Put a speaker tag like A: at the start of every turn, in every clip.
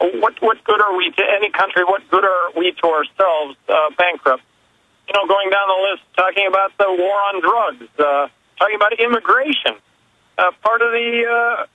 A: what good are we to any country? What good are we to ourselves? Bankrupt. Going down the list, talking about the war on drugs, talking about immigration. Part of the,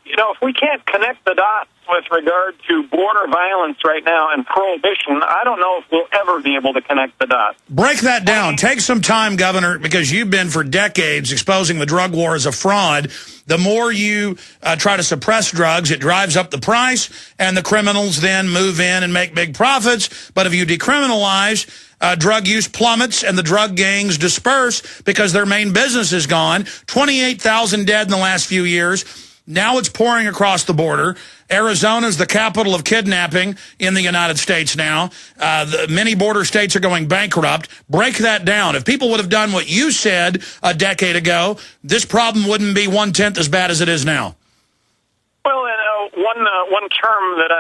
A: if we can't connect the dots with regard to border violence right now and prohibition, I don't know if we'll ever be able to connect the dots.
B: Break that down. Take some time, Governor, because you've been for decades exposing the drug war as a fraud. The more you try to suppress drugs, it drives up the price, and the criminals then move in and make big profits. But if you decriminalize, drug use plummets and the drug gangs disperse because their main business is gone. 28,000 dead in the last few years. Now it's pouring across the border. Arizona is the capital of kidnapping in the United States now. The many border states are going bankrupt. Break that down. If people would have done what you said a decade ago, this problem wouldn't be 1/10 as bad as it is now.
A: Well, one term that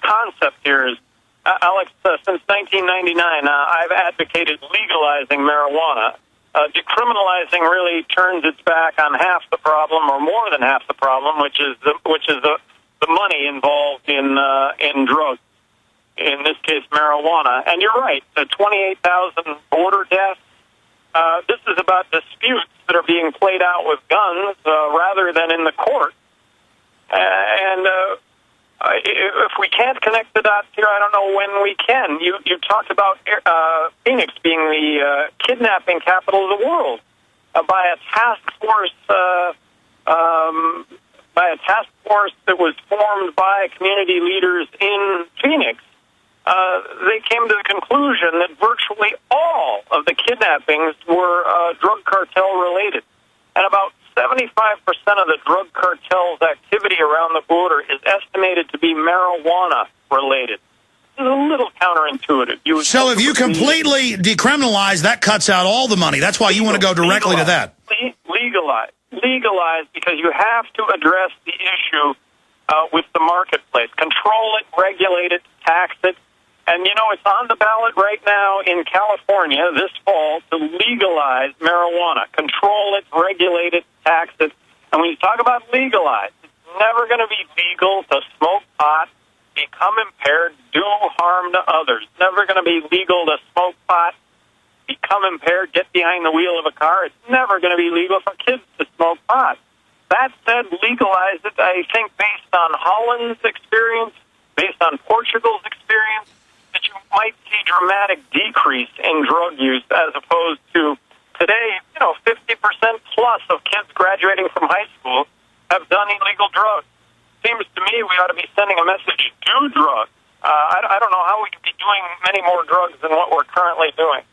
A: concept here is, Alex, since 1999, I've advocated legalizing marijuana. Decriminalizing really turns its back on half the problem, or more than half the problem, which is the money involved in drugs. In this case, marijuana. And you're right, the 28,000 border deaths. This is about disputes that are being played out with guns rather than in the court. If we can't connect the dots here, I don't know when we can. You talked about Phoenix being the kidnapping capital of the world by a task force that was formed by community leaders in Phoenix. They came to the conclusion that virtually all of the kidnappings were drug cartel related, and about 75% of the drug cartel's activity around the border is estimated to be marijuana related. It's a little counterintuitive.
B: So if you completely decriminalize, that cuts out all the money. That's why you want to go directly to that.
A: Legalize, because you have to address the issue with the marketplace. Control it, regulate it, tax it. And, it's on the ballot right now in California this fall to legalize marijuana. Control it, regulate it, tax it. And when you talk about legalize, it's never going to be legal to smoke pot, become impaired, do harm to others. It's never going to be legal to smoke pot, become impaired, get behind the wheel of a car. It's never going to be legal for kids to smoke pot. That said, legalize it, I think, based on Holland's experience, based on Portugal's experience, that you might see dramatic decrease in drug use as opposed to today, 50% plus of kids graduating from high school have done illegal drugs. Seems to me we ought to be sending a message, do drugs. I don't know how we could be doing many more drugs than what we're currently doing.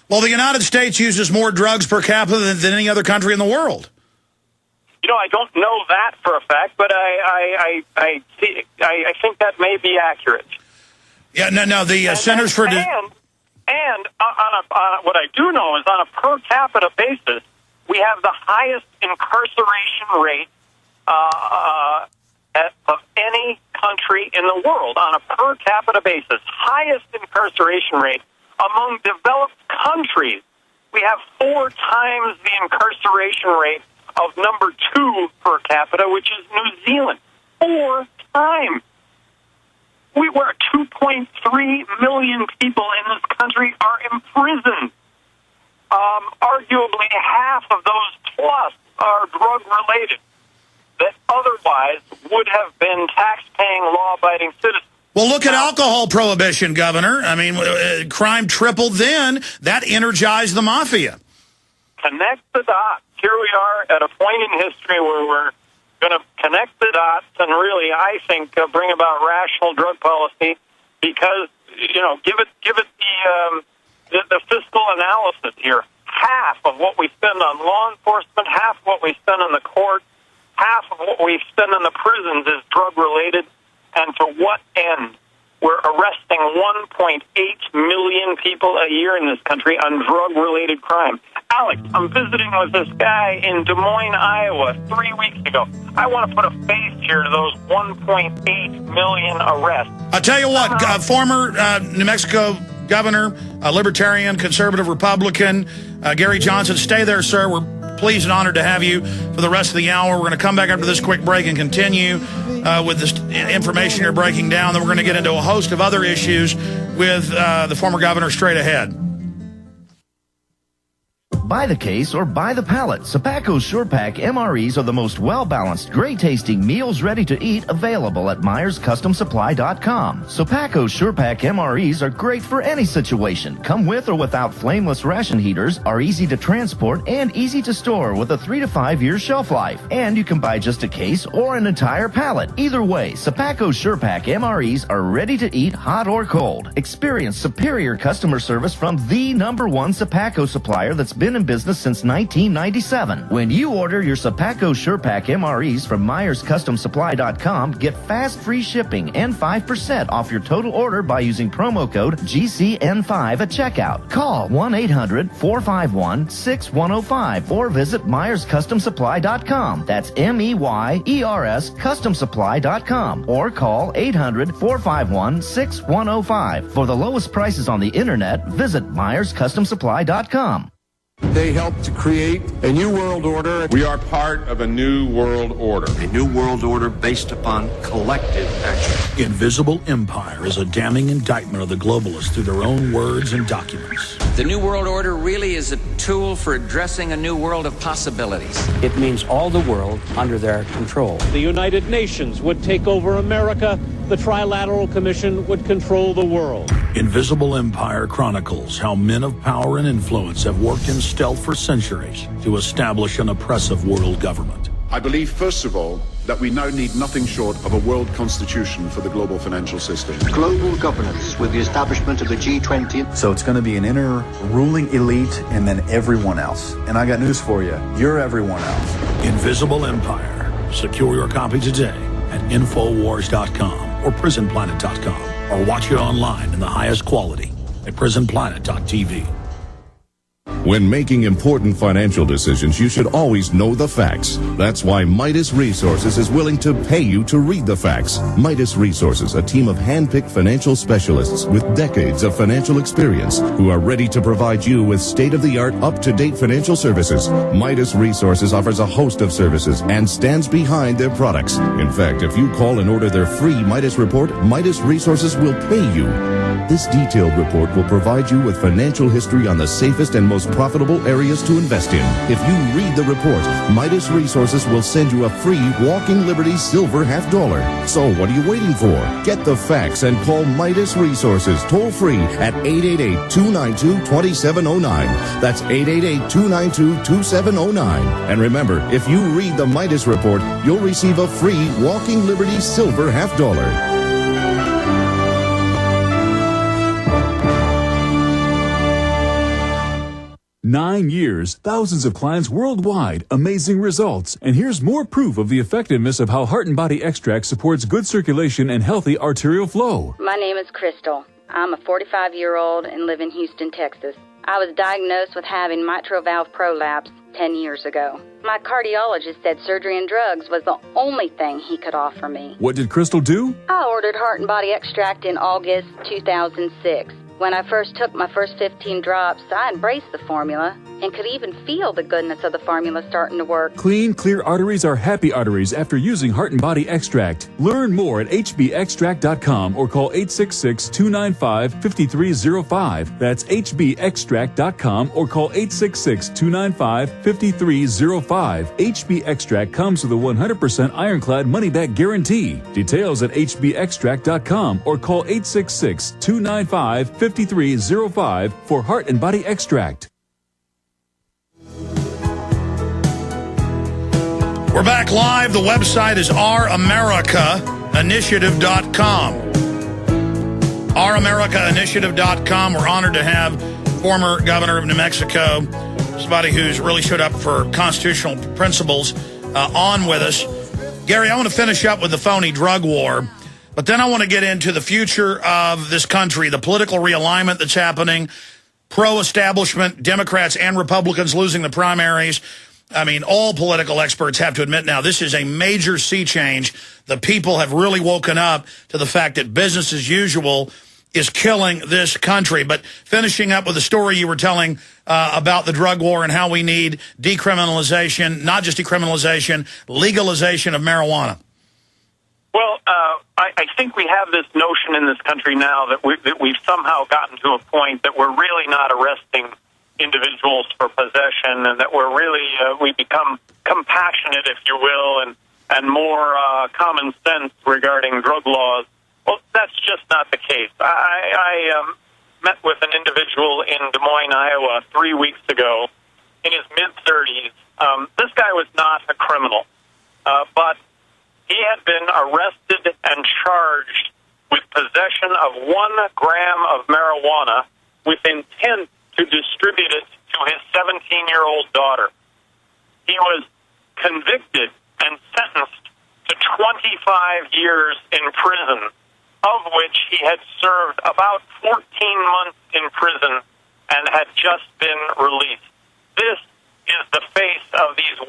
B: Well, the United States uses more drugs per capita than any other country in the world.
A: I don't know that for a fact, but I think that may be accurate.
B: Yeah, no. The Centers for...
A: what I do know is on a per capita basis, we have the highest incarceration rate of any country in the world on a per capita basis. Highest incarceration rate among developed countries. We have 4 times the incarceration rate of number 2 per capita, which is New Zealand. 4 times. We were 2.3 million people in this country are imprisoned. Arguably half of those plus are drug-related that otherwise would have been tax-paying, law-abiding citizens.
B: Well, look at alcohol prohibition, Governor. I mean, crime tripled then. That energized the mafia.
A: Connect the dots. Here we are at a point in history where we're going to connect the dots and really, I think, bring about rational drug policy because, give it the fiscal analysis here. Half of what we spend on law enforcement, half of what we spend on the court, half of what we spend on the prisons is drug-related. And to what end? We're arresting 1.8 million people a year in this country on drug-related crime. Alex, I'm visiting with this guy in Des Moines, Iowa, 3 weeks ago. I want to put a face here to those 1.8 million arrests.
B: I'll tell you what, former New Mexico governor, libertarian, conservative Republican, Gary Johnson, stay there, sir. We're pleased and honored to have you for the rest of the hour. We're going to come back after this quick break and continue with this information you're breaking down. Then we're going to get into a host of other issues with the former governor straight ahead.
C: Buy the case or buy the pallet. Sapaco's Sure Pack MREs are the most well-balanced, great-tasting meals ready to eat available at MyersCustomSupply.com. Sapaco's Sure Pack MREs are great for any situation. Come with or without flameless ration heaters, are easy to transport, and easy to store with a 3 to 5 year shelf life. And you can buy just a case or an entire pallet. Either way, Sapaco's Sure Pack MREs are ready to eat hot or cold. Experience superior customer service from the #1 Sapaco supplier that's been in business since 1997. When you order your Sapaco Sure Pack MREs from MyersCustomSupply.com, get fast free shipping and 5% off your total order by using promo code GCN5 at checkout. Call 1-800-451-6105 or visit MyersCustomSupply.com. That's MEYERS CustomSupply.com or call 800-451-6105. For the lowest prices on the internet, visit MyersCustomSupply.com.
D: They helped to create a new world order.
E: We are part of a new world order.
F: A new world order based upon collective action.
B: Invisible Empire is a damning indictment of the globalists through their own words and documents.
G: The new world order really is a tool for addressing a new world of possibilities.
H: It means all the world under their control.
I: The United Nations would take over America. The Trilateral Commission would control the world.
B: Invisible Empire chronicles how men of power and influence have worked in stealth for centuries to establish an oppressive world government.
J: I believe, first of all, that we now need nothing short of a world constitution for the global financial system.
K: Global governance with the establishment of the G20.
L: So it's going to be an inner ruling elite and then everyone else. And I got news for you. You're everyone else.
B: Invisible Empire. Secure your copy today at Infowars.com or PrisonPlanet.com or watch it online in the highest quality at PrisonPlanet.tv.
M: When making important financial decisions, you should always know the facts. That's why Midas Resources is willing to pay you to read the facts. Midas Resources, a team of hand-picked financial specialists with decades of financial experience who are ready to provide you with state-of-the-art, up-to-date financial services. Midas Resources offers a host of services and stands behind their products. In fact, if you call and order their free Midas report, Midas Resources will pay you. This detailed report will provide you with financial history on the safest and most profitable areas to invest in. If you read the report, Midas Resources will send you a free Walking Liberty silver $50. So what are you waiting for? Get the facts and call Midas Resources toll free at 888-292-2709. That's 888-292-2709. And remember, if you read the Midas report, you'll receive a free Walking Liberty silver $50.
N: 9 years, thousands of clients worldwide, amazing results. And here's more proof of the effectiveness of how Heart and Body Extract supports good circulation and healthy arterial flow.
O: My name is Crystal. I'm a 45-year-old and live in Houston, Texas. I was diagnosed with having mitral valve prolapse 10 years ago. My cardiologist said surgery and drugs was the only thing he could offer me.
N: What did Crystal do?
O: I ordered Heart and Body Extract in August 2006. When I first took my first 15 drops, I embraced the formula and could even feel the goodness of the formula starting to work.
N: Clean, clear arteries are happy arteries after using Heart and Body Extract. Learn more at hbextract.com or call 866-295-5305. That's hbextract.com or call 866-295-5305. HB Extract comes with a 100% ironclad money-back guarantee. Details at hbextract.com or call 866-295-5305 for Heart and Body Extract.
B: We're back live. The website is ouramericainitiative.com. ouramericainitiative.com. We're honored to have former governor of New Mexico, somebody who's really stood up for constitutional principles, on with us. Gary, I want to finish up with the phony drug war, but then I want to get into the future of this country, the political realignment that's happening, pro-establishment, Democrats and Republicans losing the primaries. I mean, all political experts have to admit now this is a major sea change. The people have really woken up to the fact that business as usual is killing this country. But finishing up with the story you were telling about the drug war and how we need decriminalization, not just decriminalization, legalization of marijuana.
A: Well, I think we have this notion in this country now that we've somehow gotten to a point that we're really not arresting individuals for possession, and that we're really we become compassionate, if you will, and more common sense regarding drug laws. Well, that's just not the case. I met with an individual in Des Moines, Iowa, 3 weeks ago, in his mid-30s. This guy was not a criminal, but he had been arrested and charged with possession of 1 gram of marijuana with intent to distribute it to his 17-year-old daughter. He was convicted and sentenced to 25 years in prison, of which he had served about 14 months in prison and had just been released. This is the face of these 1.8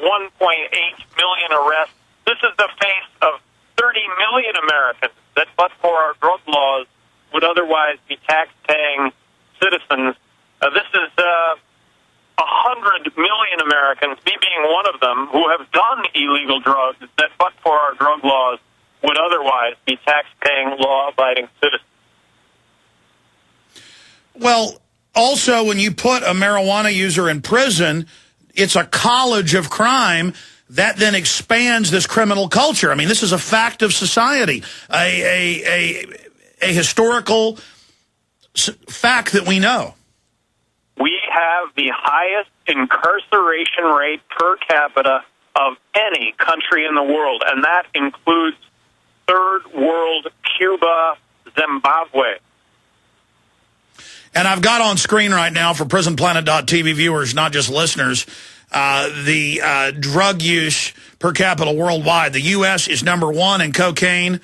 A: million arrests. This is the face of 30 million Americans that, but for our drug laws, would otherwise be tax-paying citizens. This is 100 million Americans, me being one of them, who have done illegal drugs that, but for our drug laws, would otherwise be tax-paying, law-abiding citizens.
B: Well, also, when you put a marijuana user in prison, it's a college of crime that then expands this criminal culture. I mean, this is a fact of society, a historical fact that we know.
A: We have the highest incarceration rate per capita of any country in the world, and that includes third world Cuba, Zimbabwe.
B: And I've got on screen right now for prisonplanet.tv viewers, not just listeners, the drug use per capita worldwide. The U.S. is #1 in cocaine.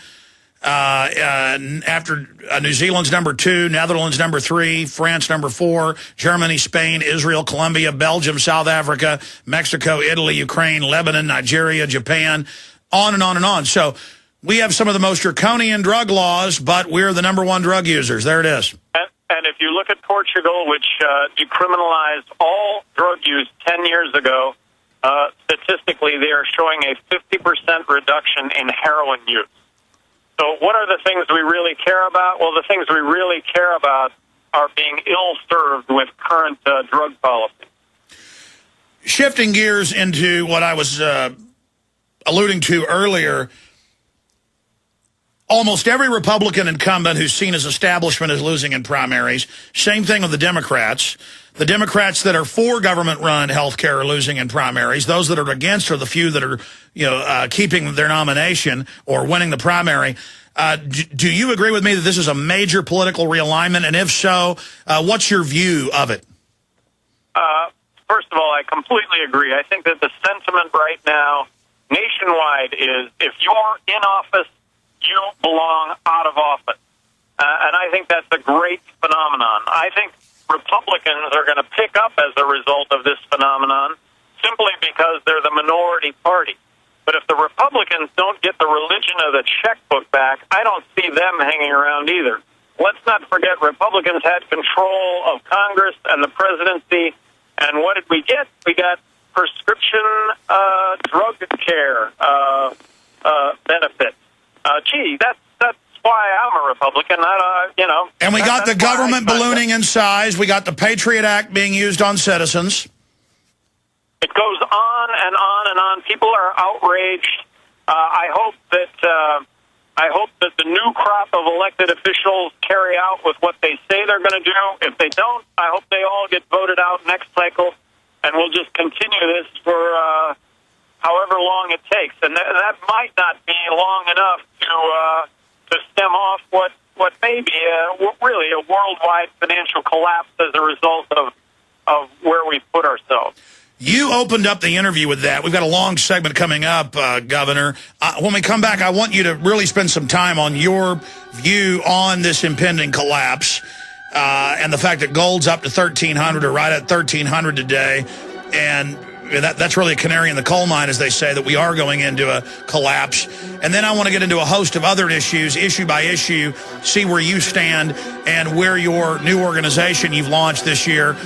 B: After New Zealand's #2, Netherlands #3, France #4, Germany, Spain, Israel, Colombia, Belgium, South Africa, Mexico, Italy, Ukraine, Lebanon, Nigeria, Japan, on and on and on. So we have some of the most draconian drug laws, but we're the #1 drug users. There it is.
A: And if you look at Portugal, which decriminalized all drug use 10 years ago, statistically they are showing a 50% reduction in heroin use. So what are the things we really care about? Well, the things we really care about are being ill-served with current drug policy.
B: Shifting gears into what I was alluding to earlier, almost every Republican incumbent who's seen as establishment is losing in primaries. Same thing with the Democrats. The Democrats that are for government-run health care are losing in primaries. Those that are against are the few that are, keeping their nomination or winning the primary. Do you agree with me that this is a major political realignment? And if so, what's your view of it?
A: First of all, I completely agree. I think that the sentiment right now nationwide is if you're in office, you belong out of office. And I think that's a great phenomenon. I think Republicans are going to pick up as a result of this phenomenon simply because they're the minority party. But if the Republicans don't get the religion of the checkbook back, I don't see them hanging around either. Let's not forget Republicans had control of Congress and the presidency, and what did we get? We got prescription drug care benefits. That's why I'm a Republican.
B: And we got the government ballooning in size. We got the Patriot Act being used on citizens.
A: It goes on and on and on. People are outraged. I hope that the new crop of elected officials carry out with what they say they're going to do. If they don't, I hope they all get voted out next cycle, and we'll just continue this for however long it takes. And that might not be long enough to stem off what may be really a worldwide financial collapse as a result of where we put ourselves.
B: You opened up the interview with that. We've got a long segment coming up, Governor. When we come back, I want you to really spend some time on your view on this impending collapse and the fact that gold's up to $1,300 or right at $1,300 today. And that's really a canary in the coal mine, as they say, that we are going into a collapse. And then I want to get into a host of other issues, issue by issue, see where you stand and where your new organization you've launched this year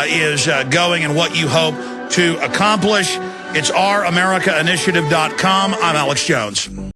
B: is going and what you hope to accomplish. It's ouramericainitiative.com. I'm Alex Jones.